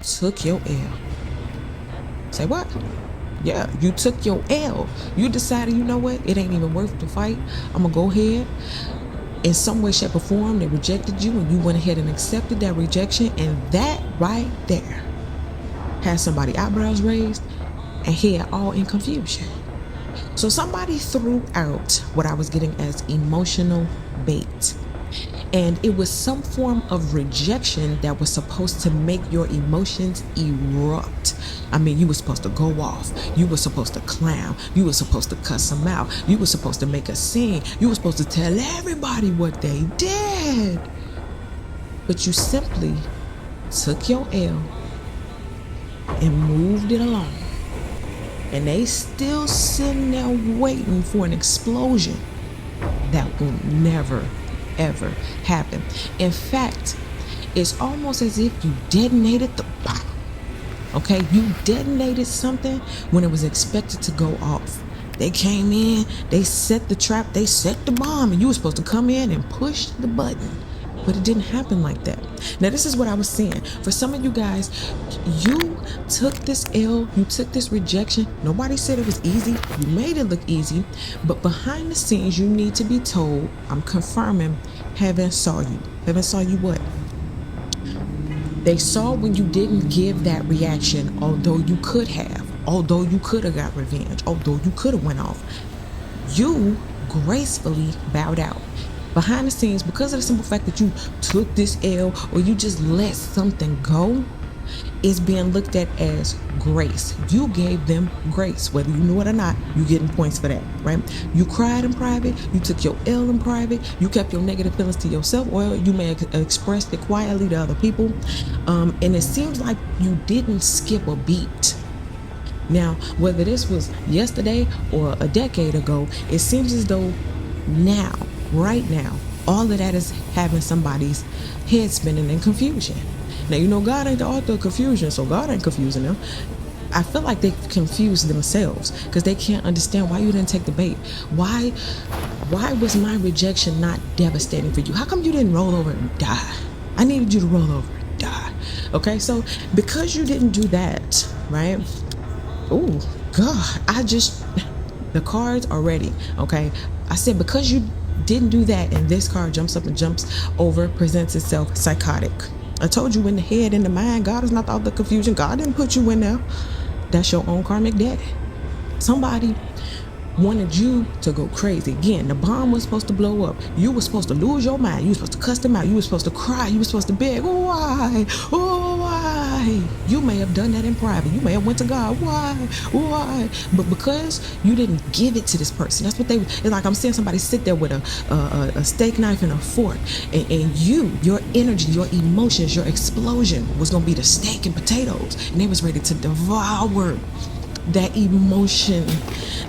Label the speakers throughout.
Speaker 1: took your L. Say what? Yeah, you took your L. You decided, you know what? It ain't even worth the fight. I'm going to go ahead. In some way, shape, or form, they rejected you, and you went ahead and accepted that rejection. And that right there had somebody eyebrows raised and head all in confusion. So somebody threw out what I was getting as emotional bait. And it was some form of rejection that was supposed to make your emotions erupt. I mean, you were supposed to go off. You were supposed to clown. You were supposed to cuss them out. You were supposed to make a scene. You were supposed to tell everybody what they did. But you simply took your L and moved it along. And they still sitting there waiting for an explosion that will never, ever happen. In fact, it's almost as if you detonated the bomb. Okay, you detonated something when it was expected to go off. They came in, they set the trap, they set the bomb, and you were supposed to come in and push the button. But it didn't happen like that. Now, this is what I was saying. For some of you guys, you took this L, you took this rejection. Nobody said it was easy. You made it look easy. But behind the scenes, you need to be told, I'm confirming, heaven saw you. Heaven saw you what? They saw when you didn't give that reaction, although you could have, although you could have got revenge, although you could have went off. You gracefully bowed out. Behind the scenes, because of the simple fact that you took this L or you just let something go, is being looked at as grace. You gave them grace, whether you knew it or not. You getting points for that, right? You cried in private. You took your L in private. You kept your negative feelings to yourself, or you may have expressed it quietly to other people. And it seems like you didn't skip a beat. Now, whether this was yesterday or a decade ago, it seems as though now, right now, all of that is having somebody's head spinning in confusion. Now, you know, God ain't the author of confusion, so God ain't confusing them. I feel like they confused themselves because they can't understand why you didn't take the bait. Why was my rejection not devastating for you? How come you didn't roll over and die? I needed you to roll over and die. Okay, so because you didn't do that, right? Oh, God, the cards are ready, okay? I said because you didn't do that, and this card jumps up and jumps over, presents itself psychotic. I told you, in the head, in the mind, God is not the author of confusion. God didn't put you in there. That's your own karmic daddy. Somebody wanted you to go crazy. Again, the bomb was supposed to blow up. You were supposed to lose your mind. You were supposed to cuss them out. You were supposed to cry. You were supposed to beg. Why? Oh, why? You may have done that in private. You may have went to God. Why? But because you didn't give it to this person, that's what it's like. I'm seeing somebody sit there with a steak knife and a fork, and your energy, your emotions, your explosion was going to be the steak and potatoes, and they was ready to devour that emotion.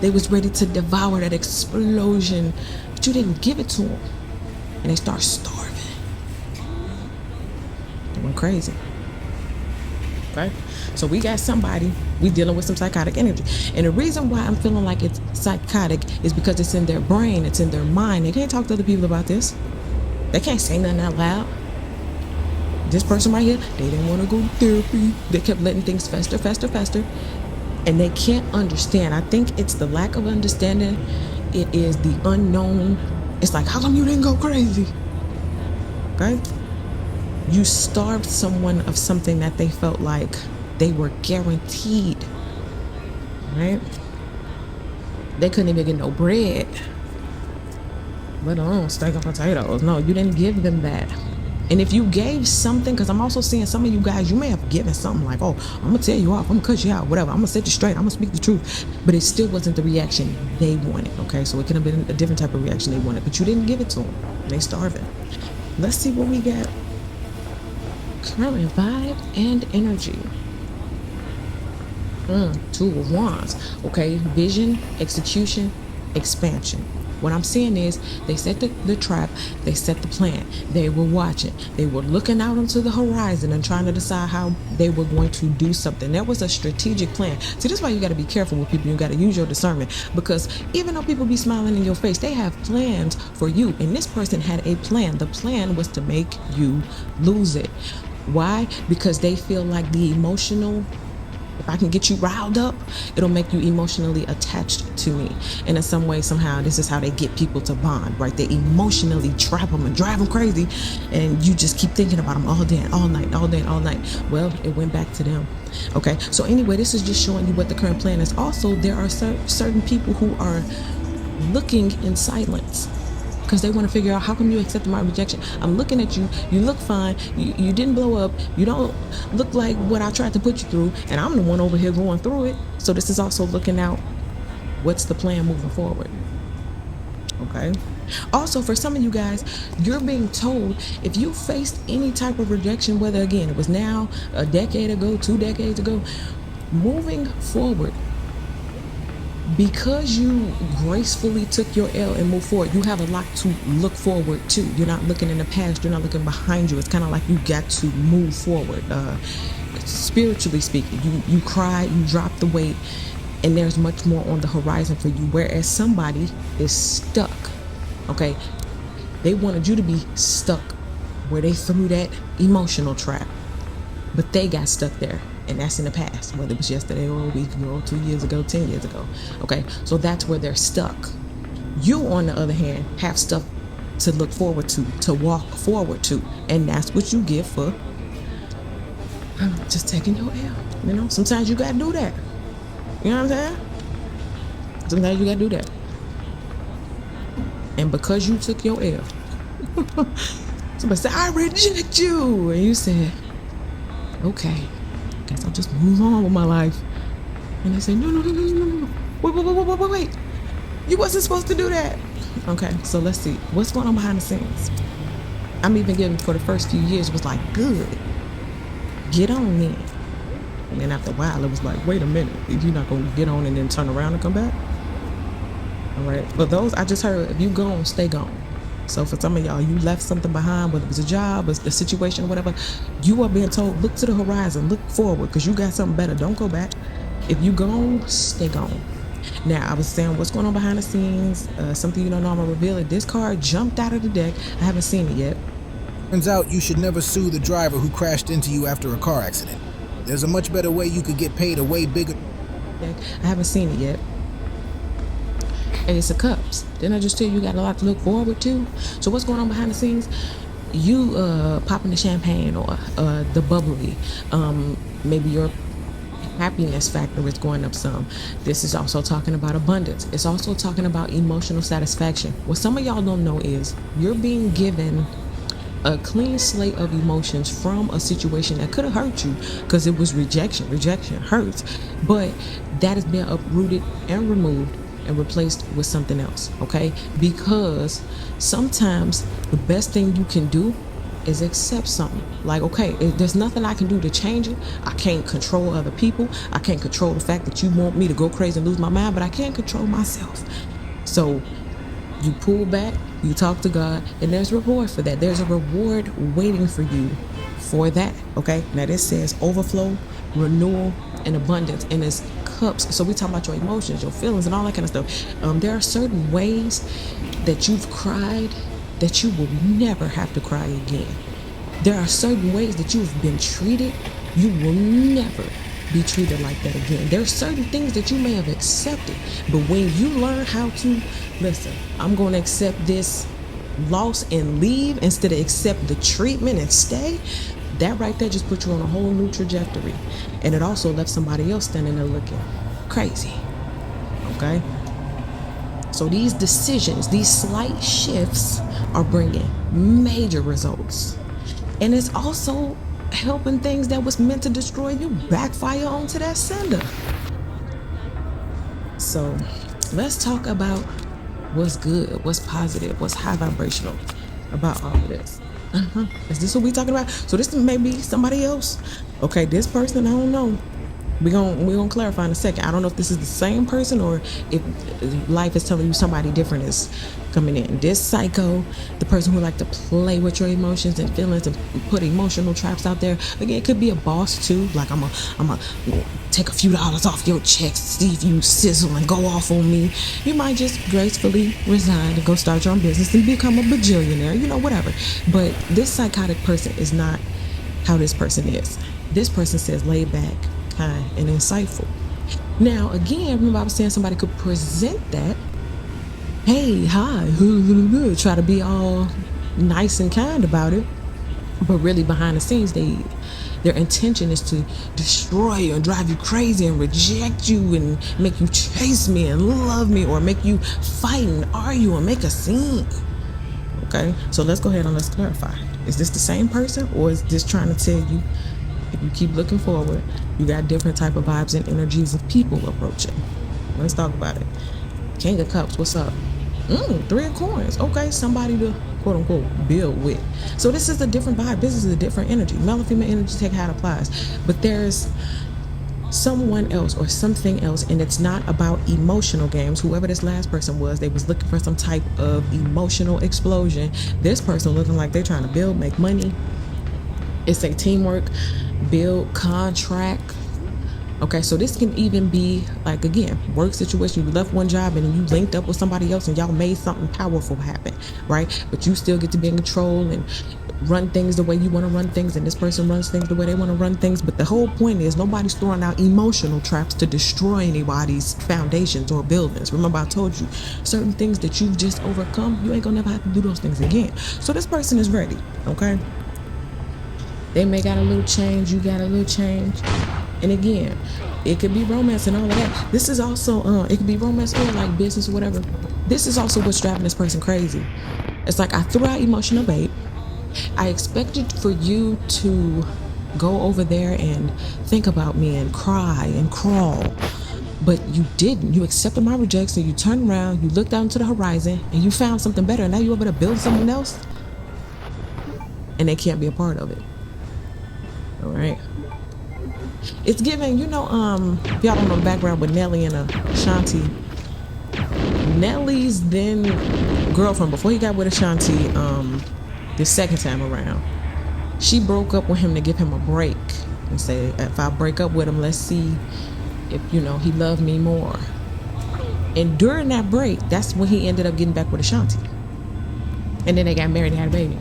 Speaker 1: They was ready to devour that explosion, but you didn't give it to them, and they start starving. They went crazy. Okay, so we got somebody, we dealing with some psychotic energy, and the reason why I'm feeling like it's psychotic is because it's in their brain, it's in their mind. They can't talk to other people about this. They can't say nothing out loud. This person right here, they didn't want to go to therapy. They kept letting things fester, and they can't understand. I think it's the lack of understanding. It is the unknown. It's like, how come you didn't go crazy? Okay? You starved someone of something that they felt like they were guaranteed, right? They couldn't even get no bread, let alone steak and potatoes. No, you didn't give them that. And if you gave something, because I'm also seeing some of you guys, you may have given something like, oh, I'm going to tell you off, I'm going to cut you out, whatever, I'm going to set you straight, I'm going to speak the truth. But it still wasn't the reaction they wanted, okay? So it could have been a different type of reaction they wanted, but you didn't give it to them. They starving. Let's see what we got. Current vibe and energy. Two of Wands. Okay, vision, execution, expansion. What I'm seeing is they set the trap, they set the plan, they were watching, they were looking out onto the horizon and trying to decide how they were going to do something. There was a strategic plan. See, this is why you got to be careful with people. You got to use your discernment, because even though people be smiling in your face, they have plans for you. And this person had a plan. The plan was to make you lose it. Why? Because they feel like the emotional, if I can get you riled up, it'll make you emotionally attached to me. And in some way, somehow, this is how they get people to bond, right? They emotionally trap them and drive them crazy. And you just keep thinking about them all day and all night, all day and all night. Well, it went back to them. Okay. So anyway, this is just showing you what the current plan is. Also, there are certain people who are looking in silence because they want to figure out, how come you accepted my rejection? I'm looking at you. You look fine. You didn't blow up. You don't look like what I tried to put you through. And I'm the one over here going through it. So this is also looking out, what's the plan moving forward? Okay. Also, for some of you guys, you're being told, if you faced any type of rejection, whether again it was now, a decade ago, 2 decades ago, moving forward, because you gracefully took your L and moved forward, you have a lot to look forward to. You're not looking in the past. You're not looking behind you. It's kind of like you got to move forward. Spiritually speaking, you cried, you dropped the weight, and there's much more on the horizon for you. Whereas somebody is stuck. Okay, they wanted you to be stuck where they threw that emotional trap, but they got stuck there. And that's in the past, whether it was yesterday or a week ago, 2 years ago, 10 years ago. Okay, so that's where they're stuck. You, on the other hand, have stuff to look forward to walk forward to. And that's what you get for just taking your L. You know, sometimes you got to do that. You know what I'm saying? Sometimes you got to do that. And because you took your L, somebody said, I reject you. And you said, okay, guess I'll just move on with my life. And they say, no. Wait. You wasn't supposed to do that. Okay, so let's see. What's going on behind the scenes? I'm even getting, for the first few years, it was like, good. Get on then. And then after a while, it was like, wait a minute. If you're not going to get on and then turn around and come back? All right. But those, I just heard, if you gone, stay gone. So for some of y'all, you left something behind, whether it was a job, or the situation, or whatever, you are being told, look to the horizon, look forward, because you got something better. Don't go back. If you gone, stay gone. Now, I was saying what's going on behind the scenes, something you don't know, I'm going to reveal it. This car jumped out of the deck. I haven't seen it yet.
Speaker 2: Turns out you should never sue the driver who crashed into you after a car accident. There's a much better way you could get paid a way bigger.
Speaker 1: I haven't seen it yet. Ace of Cups. Didn't I just tell you you got a lot to look forward to? So what's going on behind the scenes? You popping the champagne or the bubbly. Maybe your happiness factor is going up some. This is also talking about abundance. It's also talking about emotional satisfaction. What some of y'all don't know is you're being given a clean slate of emotions from a situation that could have hurt you, because it was rejection. Rejection hurts, but that has been uprooted and removed and replaced with something else. Okay, because sometimes the best thing you can do is accept something. Like, okay, there's nothing I can do to change it. I can't control other people. I can't control the fact that you want me to go crazy and lose my mind, but I can control myself. So you pull back, you talk to God, and there's a reward for that. There's a reward waiting for you for that. Okay, now this says overflow, renewal, and abundance, and it's cups. So we talk about your emotions, your feelings, and all that kind of stuff. There are certain ways that you've cried that you will never have to cry again. There are certain ways that you've been treated, you will never be treated like that again. There are certain things that you may have accepted, but when you learn how to, listen, I'm going to accept this loss and leave instead of accept the treatment and stay, that right there just put you on a whole new trajectory. And it also left somebody else standing there looking crazy. Okay? So these decisions, these slight shifts are bringing major results. And it's also helping things that was meant to destroy you backfire onto that sender. So let's talk about what's good, what's positive, what's high vibrational about all of this. Is this what we talking about? So this may be somebody else. Okay, this person, I don't know. We're gonna clarify in a second. I don't know if this is the same person or if life is telling you somebody different is coming in. This psycho, the person who like to play with your emotions and feelings and put emotional traps out there. Again, it could be a boss too. Like I'm a take a few dollars off your checks, see if you sizzle and go off on me. You might just gracefully resign and go start your own business and become a bajillionaire. You know, whatever. But this psychotic person is not how this person is. This person says laid back, kind, and insightful. Now, again, remember I was saying somebody could present that. Hey, hi, try to be all nice and kind about it, but really behind the scenes, their intention is to destroy you and drive you crazy and reject you and make you chase me and love me, or make you fight and argue and make a scene. Okay, so let's go ahead and let's clarify. Is this the same person, or is this trying to tell you, if you keep looking forward, you got different type of vibes and energies of people approaching? Let's talk about it. King of Cups, what's up? Three of Coins. Okay, somebody to quote unquote build with. So this is a different vibe. This is a different energy. Male and female energy, take how it applies. But there's someone else or something else, and it's not about emotional games. Whoever this last person was, they was looking for some type of emotional explosion. This person looking like they're trying to build, make money. It's a teamwork, build, contract. Okay, so this can even be like, again, work situation. You left one job and you linked up with somebody else and y'all made something powerful happen, right? But you still get to be in control and run things the way you want to run things, and this person runs things the way they want to run things. But the whole point is nobody's throwing out emotional traps to destroy anybody's foundations or buildings. Remember I told you, certain things that you've just overcome, you ain't gonna never have to do those things again. So this person is ready, okay? They may got a little change, you got a little change. And again, it could be romance and all of that. This is also, it could be romance or like business or whatever. This is also what's driving this person crazy. It's like, I threw out emotional bait. I expected for you to go over there and think about me and cry and crawl, but you didn't. You accepted my rejection. You turned around, you looked out into the horizon, and you found something better. And now you're able to build someone else, and they can't be a part of it. All right. It's giving, if y'all don't know the background with Nelly and Ashanti. Nelly's then girlfriend, before he got with Ashanti, the second time around, she broke up with him to give him a break and say, if I break up with him, let's see if, he loved me more. And during that break, that's when he ended up getting back with Ashanti. And then they got married and had a baby.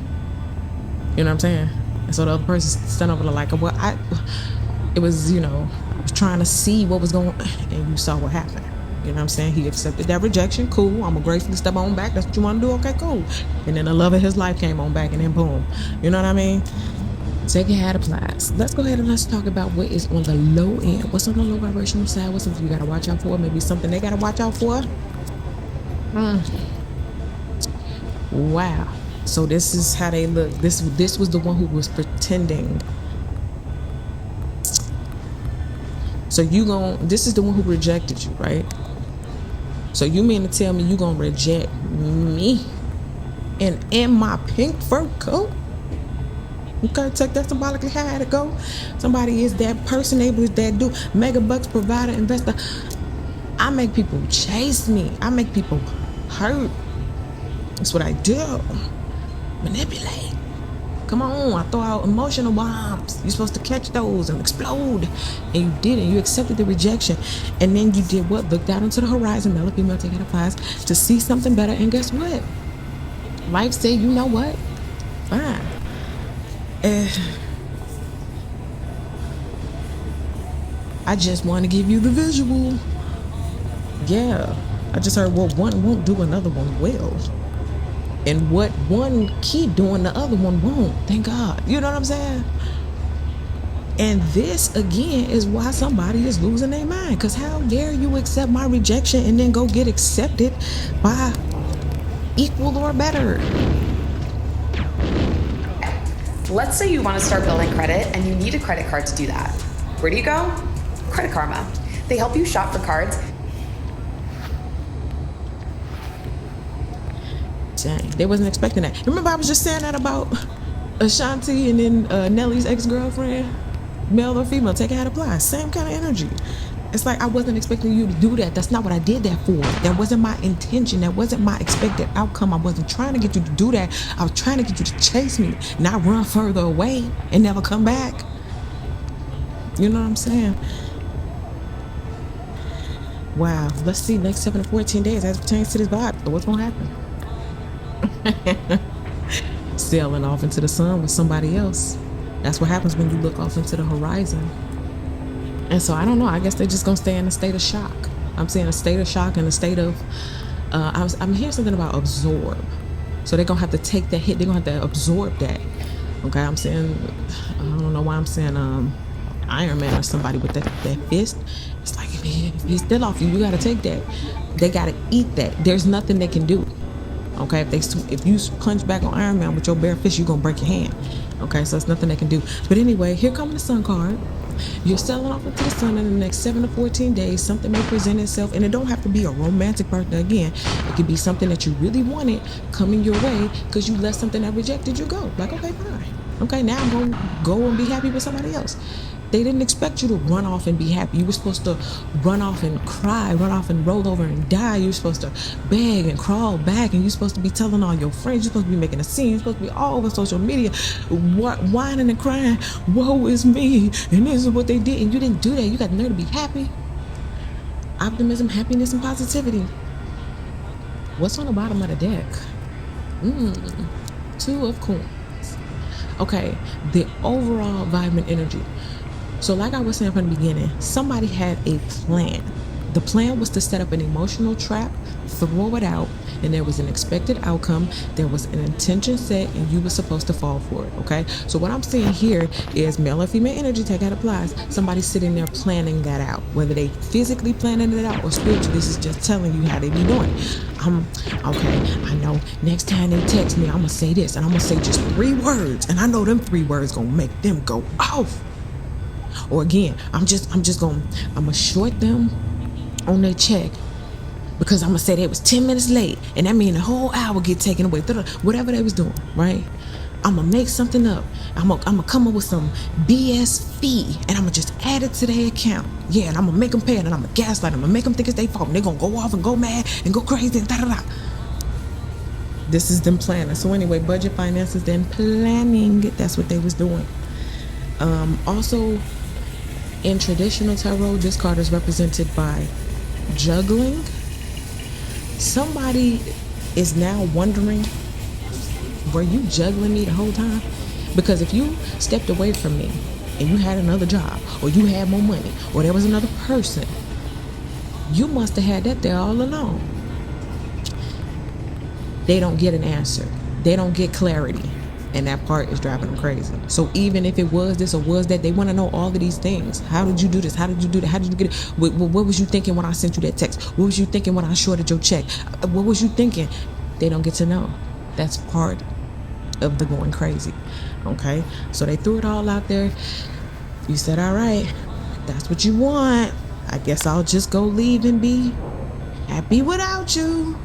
Speaker 1: You know what I'm saying? And so the other person stood over there like, well, it was, I was trying to see what was going on, and you saw what happened. You know what I'm saying? He accepted that rejection. Cool. I'm gonna gratefully step on back. That's what you want to do? Okay, cool. And then the love of his life came on back, and then boom. You know what I mean? Take it how it applies. Let's go ahead and let's talk about what is on the low end. What's on the low vibrational side? What's something you gotta watch out for? Maybe something they gotta watch out for. Wow. So this is how they look. This was the one who was pretending. So this is the one who rejected you, right? So you mean to tell me you gonna reject me and in my pink fur coat? Okay, take that symbolically how to go. Somebody is that person, able is that dude, mega bucks provider, investor. I make people chase me. I make people hurt. That's what I do. Manipulate. Come on, I throw out emotional bombs. You're supposed to catch those and explode. And you didn't. You accepted the rejection. And then you did what? Looked out into the horizon, male or female, take it applies, to see something better. And guess what? Life said, you know what? Fine. I just want to give you the visual. Yeah. I just heard what one won't do, another one will. And what one keep doing, the other one won't. Thank God. You know what I'm saying? And this, again, is why somebody is losing their mind. Because how dare you accept my rejection and then go get accepted by equal or better?
Speaker 3: Let's say you want to start building credit and you need a credit card to do that. Where do you go? Credit Karma. They help you shop for cards.
Speaker 1: Dang, they wasn't expecting that. Remember I was just saying that about Ashanti and then Nelly's ex-girlfriend? Male or female, take it how it applies. Same kind of energy. It's like, I wasn't expecting you to do that. That's not what I did that for. That wasn't my intention. That wasn't my expected outcome. I wasn't trying to get you to do that. I was trying to get you to chase me, not run further away and never come back. You know what I'm saying? Wow. Let's see, next 7 to 14 days as it pertains to this vibe. So what's going to happen? Sailing off into the sun with somebody else. That's what happens when you look off into the horizon. And so I don't know. I guess they're just gonna stay in a state of shock. I'm saying a state of shock and a state of. I'm hearing something about absorb. So they're gonna have to take that hit. They're gonna have to absorb that. Okay, I'm saying. I don't know why I'm saying Iron Man or somebody with that fist. It's like if he's still off you, you gotta take that. They gotta eat that. There's nothing they can do. Okay, if you punch back on Iron Man with your bare fist, you're gonna break your hand. Okay, so it's nothing they can do. But anyway, here comes the sun card. You're selling off into the sun in the next 7 to 14 days. Something may present itself, and it don't have to be a romantic partner again. It could be something that you really wanted coming your way because you let something that rejected you go. Like, okay, fine. Okay, now I'm going to go and be happy with somebody else. They didn't expect you to run off and be happy. You were supposed to run off and cry, run off and roll over and die. You were supposed to beg and crawl back, and you're supposed to be telling all your friends. You're supposed to be making a scene. You're supposed to be all over social media, whining and crying, woe is me, and this is what they did. And you didn't do that. You got the nerve to be happy. Optimism, happiness, and positivity. What's on the bottom of the deck? 2 of coins. Okay, the overall vibrant energy. So like I was saying from the beginning, somebody had a plan. The plan was to set up an emotional trap, throw it out, and there was an expected outcome. There was an intention set, and you were supposed to fall for it, okay? So what I'm seeing here is male or female energy, take that applies. Somebody's sitting there planning that out. Whether they physically planning it out or spiritually, this is just telling you how they be doing it. Okay, I know next time they text me, I'm gonna say this, and I'm gonna say just 3 words, and I know them 3 words gonna make them go off. Or again, I'm gonna short them on their check because I'm gonna say they was 10 minutes late, and that means the whole hour get taken away. Whatever they was doing, right? I'm gonna make something up. I'm gonna come up with some BS fee, and I'm gonna just add it to their account. Yeah, and I'm gonna make them pay it, and I'm gonna gaslight them, and make them think it's their fault, and they're gonna go off and go mad and go crazy and da-da-da. This is them planning. So anyway, budget, finances, then planning. That's what they was doing. Also, in traditional tarot, this card is represented by juggling. Somebody is now wondering, were you juggling me the whole time? Because if you stepped away from me and you had another job, or you had more money, or there was another person, you must have had that there all along. They don't get an answer. They don't get clarity. And that part is driving them crazy. So even if it was this or was that, they want to know all of these things. How did you do this? How did you do that? How did you get it? What was you thinking when I sent you that text? What was you thinking when I shorted your check? What was you thinking? They don't get to know. That's part of the going crazy. Okay? So they threw it all out there. You said, all right, that's what you want. I guess I'll just go leave and be happy without you.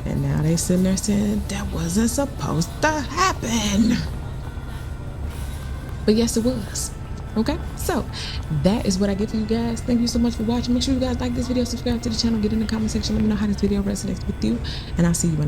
Speaker 1: And now they sitting there saying that wasn't supposed to happen. But yes, it was. Okay, so that is what I get for you guys. Thank you so much for watching. Make sure you guys like this video, subscribe to the channel, get in the comment section, let me know how this video resonates with you, and I'll see you in